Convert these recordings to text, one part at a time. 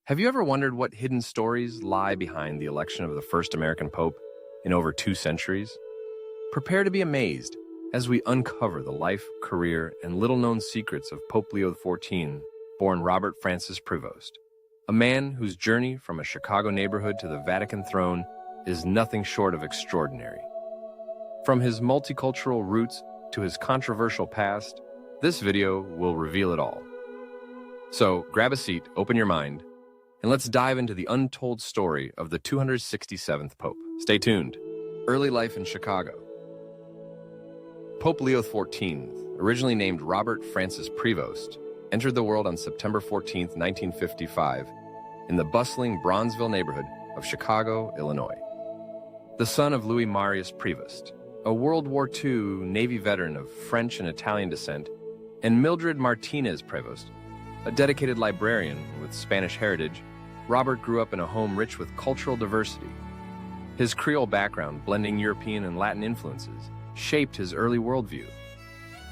Have you ever wondered what hidden stories lie behind the election of the first American Pope in over 2 centuries? Prepare to be amazed as we uncover the life, career, and little-known secrets of Pope Leo XIV, born Robert Francis Prevost, a man whose journey from a Chicago neighborhood to the Vatican throne is nothing short of extraordinary. From his multicultural roots to his controversial past, this video will reveal it all. So, grab a seat, open your mind, and let's dive into the untold story of the 267th Pope. Stay tuned. Early life in Chicago. Pope Leo XIV, originally named Robert Francis Prevost, entered the world on September 14, 1955, in the bustling Bronzeville neighborhood of Chicago, Illinois. The son of Louis Marius Prevost, a World War II Navy veteran of French and Italian descent, and Mildred Martinez Prevost, a dedicated librarian with Spanish heritage, Robert grew up in a home rich with cultural diversity. His Creole background, blending European and Latin influences, shaped his early worldview.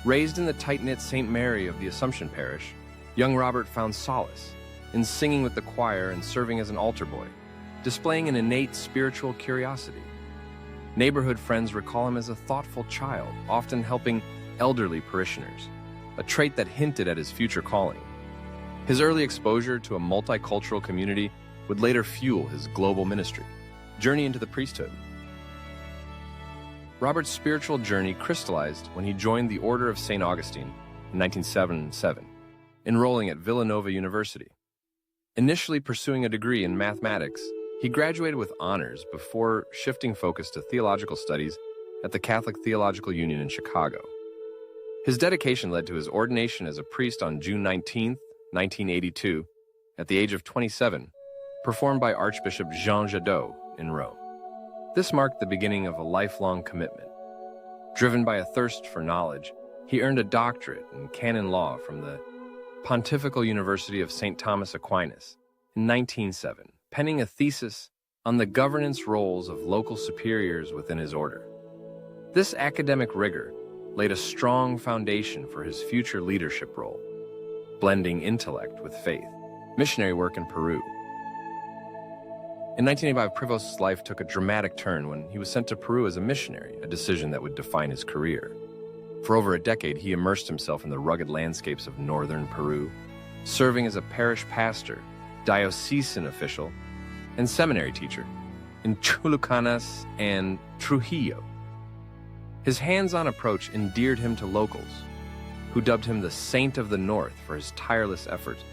Raised in the tight-knit St. Mary of the Assumption Parish, young Robert found solace in singing with the choir and serving as an altar boy, displaying an innate spiritual curiosity. Neighborhood friends recall him as a thoughtful child, often helping elderly parishioners, a trait that hinted at his future calling. His early exposure to a multicultural community would later fuel his global ministry, journey into the priesthood. Robert's spiritual journey crystallized when he joined the Order of St. Augustine in 1977, enrolling at Villanova University. Initially pursuing a degree in mathematics, he graduated with honors before shifting focus to theological studies at the Catholic Theological Union in Chicago. His dedication led to his ordination as a priest on June 19, 1982, at the age of 27, performed by Archbishop Jean Jadot in Rome. This marked the beginning of a lifelong commitment. Driven by a thirst for knowledge, he earned a doctorate in canon law from the Pontifical University of St. Thomas Aquinas in 1907, penning a thesis on the governance roles of local superiors within his order. This academic rigor laid a strong foundation for his future leadership role, blending intellect with faith. Missionary work in Peru. In 1985, Prevost's life took a dramatic turn when he was sent to Peru as a missionary, a decision that would define his career. For over a decade, he immersed himself in the rugged landscapes of northern Peru, serving as a parish pastor, diocesan official, and seminary teacher in Chulucanas and Trujillo. His hands-on approach endeared him to locals, who dubbed him the Saint of the North for his tireless efforts.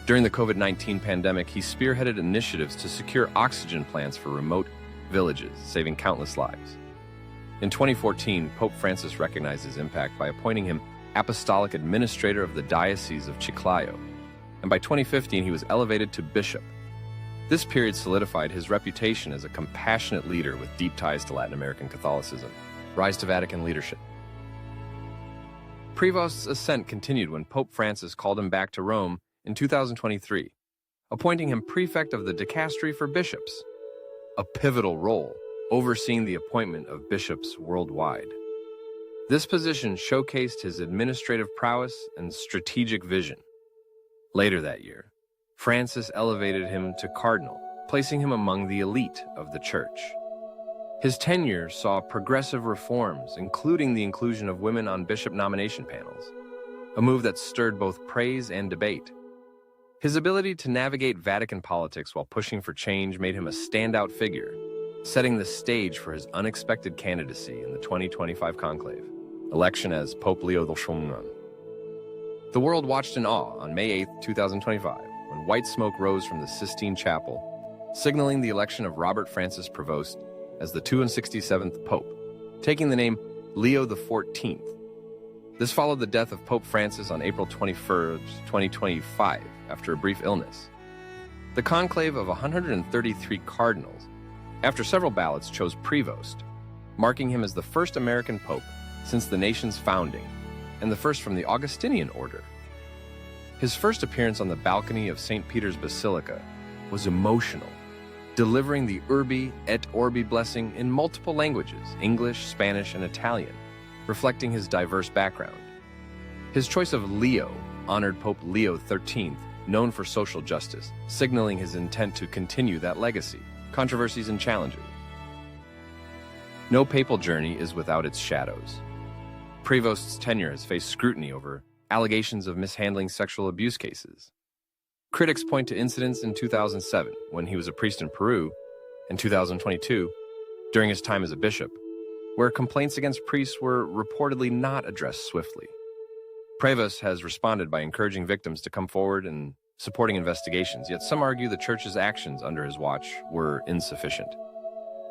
During the COVID-19 pandemic, he spearheaded initiatives to secure oxygen plants for remote villages, saving countless lives. In 2014, Pope Francis recognized his impact by appointing him Apostolic Administrator of the Diocese of Chiclayo, and by 2015 he was elevated to bishop. This period solidified his reputation as a compassionate leader with deep ties to Latin American Catholicism. Rise to Vatican leadership. Prevost's ascent continued when Pope Francis called him back to Rome in 2023, appointing him prefect of the dicastery for bishops, a pivotal role overseeing the appointment of bishops worldwide. This position showcased his administrative prowess and strategic vision. Later that year, Francis elevated him to cardinal, placing him among the elite of the church. His tenure saw progressive reforms, including the inclusion of women on bishop nomination panels, a move that stirred both praise and debate. His ability to navigate Vatican politics while pushing for change made him a standout figure, setting the stage for his unexpected candidacy in the 2025 conclave, election as Pope Leo XIV. The world watched in awe on May 8, 2025, when white smoke rose from the Sistine Chapel, signaling the election of Robert Francis Prevost as the 267th Pope, taking the name Leo XIV. This followed the death of Pope Francis on April 21, 2025, after a brief illness. The conclave of 133 cardinals, after several ballots, chose Prevost, marking him as the first American pope since the nation's founding, and the first from the Augustinian order. His first appearance on the balcony of St. Peter's Basilica was emotional, delivering the Urbi et Orbi blessing in multiple languages, English, Spanish, and Italian, reflecting his diverse background. His choice of Leo honored Pope Leo XIII, known for social justice, signaling his intent to continue that legacy. Controversies and Challenges. No papal journey is without its shadows. Prevost's tenure has faced scrutiny over allegations of mishandling sexual abuse cases. Critics point to incidents in 2007, when he was a priest in Peru, and 2022, during his time as a bishop, where complaints against priests were reportedly not addressed swiftly. Prevost has responded by encouraging victims to come forward and supporting investigations, yet some argue the Church's actions under his watch were insufficient.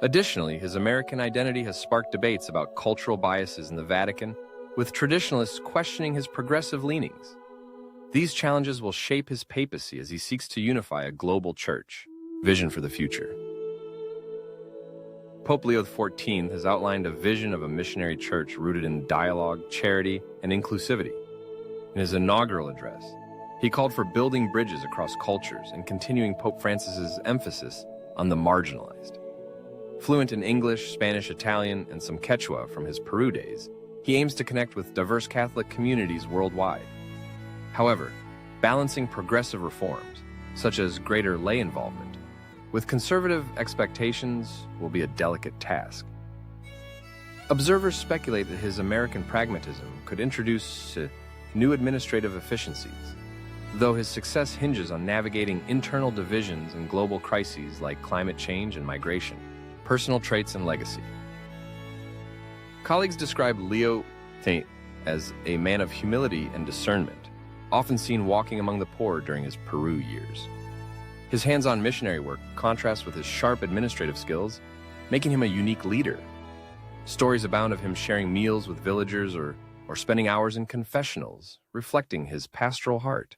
Additionally, his American identity has sparked debates about cultural biases in the Vatican, with traditionalists questioning his progressive leanings. These challenges will shape his papacy as he seeks to unify a global church. Vision for the future. Pope Leo XIV has outlined a vision of a missionary church rooted in dialogue, charity, and inclusivity. In his inaugural address, he called for building bridges across cultures and continuing Pope Francis's emphasis on the marginalized. Fluent in English, Spanish, Italian, and some Quechua from his Peru days, he aims to connect with diverse Catholic communities worldwide. However, balancing progressive reforms, such as greater lay involvement, with conservative expectations will be a delicate task. Observers speculate that his American pragmatism could introduce new administrative efficiencies, though his success hinges on navigating internal divisions and global crises like climate change and migration. Personal traits and legacy. Colleagues describe Leo XIV as a man of humility and discernment, often seen walking among the poor during his Peru years. His hands-on missionary work contrasts with his sharp administrative skills, making him a unique leader. Stories abound of him sharing meals with villagers or spending hours in confessionals, reflecting his pastoral heart.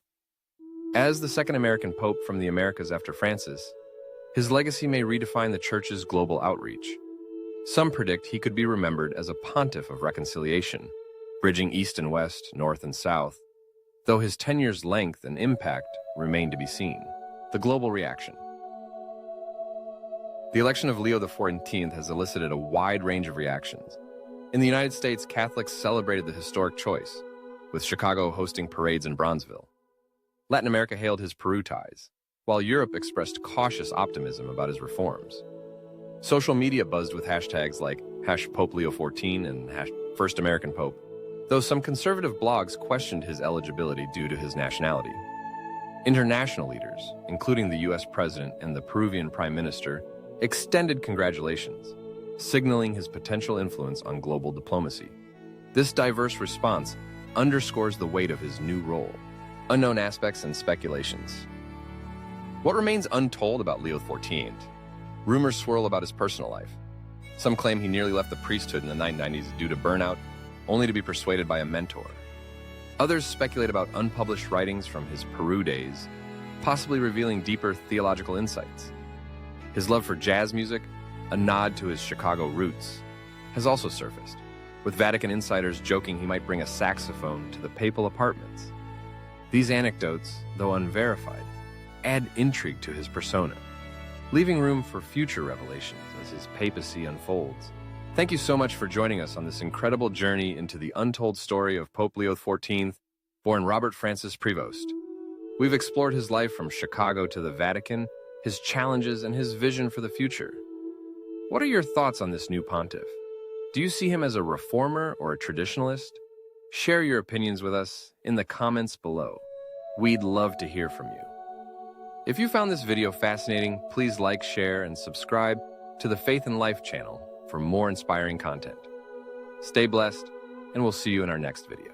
As the second American pope from the Americas after Francis, his legacy may redefine the Church's global outreach. Some predict he could be remembered as a pontiff of reconciliation, bridging East and West, North and South, though his tenure's length and impact remain to be seen. The global reaction. The election of Leo XIV has elicited a wide range of reactions. In the United States, Catholics celebrated the historic choice, with Chicago hosting parades in Bronzeville. Latin America hailed his Peru ties, while Europe expressed cautious optimism about his reforms. Social media buzzed with hashtags like #Pope Leo XIV and #First American Pope, though some conservative blogs questioned his eligibility due to his nationality. International leaders, including the U.S. President and the Peruvian Prime Minister, extended congratulations, signaling his potential influence on global diplomacy. This diverse response underscores the weight of his new role. Unknown aspects and speculations. What remains untold about Leo XIV? Rumors swirl about his personal life. Some claim he nearly left the priesthood in the 990s due to burnout, only to be persuaded by a mentor. Others speculate about unpublished writings from his Peru days, possibly revealing deeper theological insights. His love for jazz music, a nod to his Chicago roots, has also surfaced, with Vatican insiders joking he might bring a saxophone to the papal apartments. These anecdotes, though unverified, add intrigue to his persona, leaving room for future revelations as his papacy unfolds. Thank you so much for joining us on this incredible journey into the untold story of Pope Leo XIV, born Robert Francis Prevost. We've explored his life from Chicago to the Vatican, his challenges, and his vision for the future. What are your thoughts on this new pontiff? Do you see him as a reformer or a traditionalist? Share your opinions with us in the comments below. We'd love to hear from you. If you found this video fascinating, please like, share, and subscribe to the Faith and Life channel for more inspiring content. Stay blessed, and we'll see you in our next video.